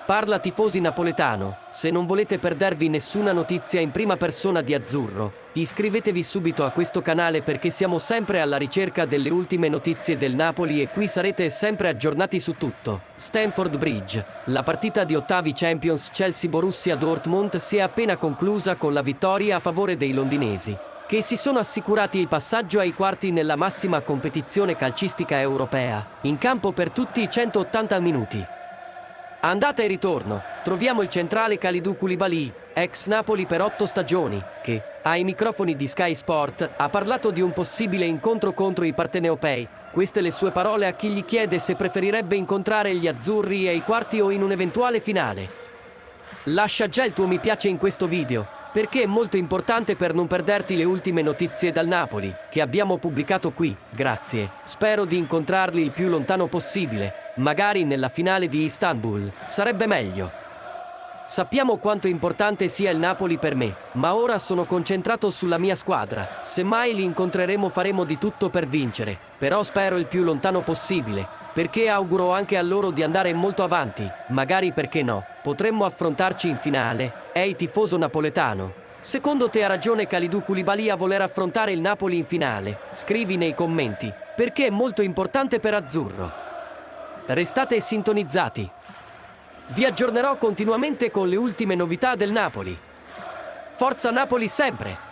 Parla tifosi napoletano, se non volete perdervi nessuna notizia in prima persona di azzurro, iscrivetevi subito a questo canale perché siamo sempre alla ricerca delle ultime notizie del Napoli e qui sarete sempre aggiornati su tutto. Stamford Bridge. La partita di ottavi Champions Chelsea-Borussia Dortmund si è appena conclusa con la vittoria a favore dei londinesi, che si sono assicurati il passaggio ai quarti nella massima competizione calcistica europea, in campo per tutti i 180 minuti. Andata e ritorno, troviamo il centrale Kalidou Koulibaly, ex Napoli per 8 stagioni, che, ai microfoni di Sky Sport, ha parlato di un possibile incontro contro i partenopei. Queste le sue parole a chi gli chiede se preferirebbe incontrare gli azzurri ai quarti o in un eventuale finale. Lascia già il tuo mi piace in questo video, perché è molto importante per non perderti le ultime notizie dal Napoli, che abbiamo pubblicato qui, grazie. Spero di incontrarli il più lontano possibile, magari nella finale di Istanbul, sarebbe meglio. Sappiamo quanto importante sia il Napoli per me, ma ora sono concentrato sulla mia squadra. Se mai li incontreremo faremo di tutto per vincere, però spero il più lontano possibile, perché auguro anche a loro di andare molto avanti, magari perché no, potremmo affrontarci in finale. Ehi tifoso napoletano, secondo te ha ragione Kalidou Koulibaly a voler affrontare il Napoli in finale? Scrivi nei commenti, perché è molto importante per azzurro. Restate sintonizzati. Vi aggiornerò continuamente con le ultime novità del Napoli. Forza Napoli sempre!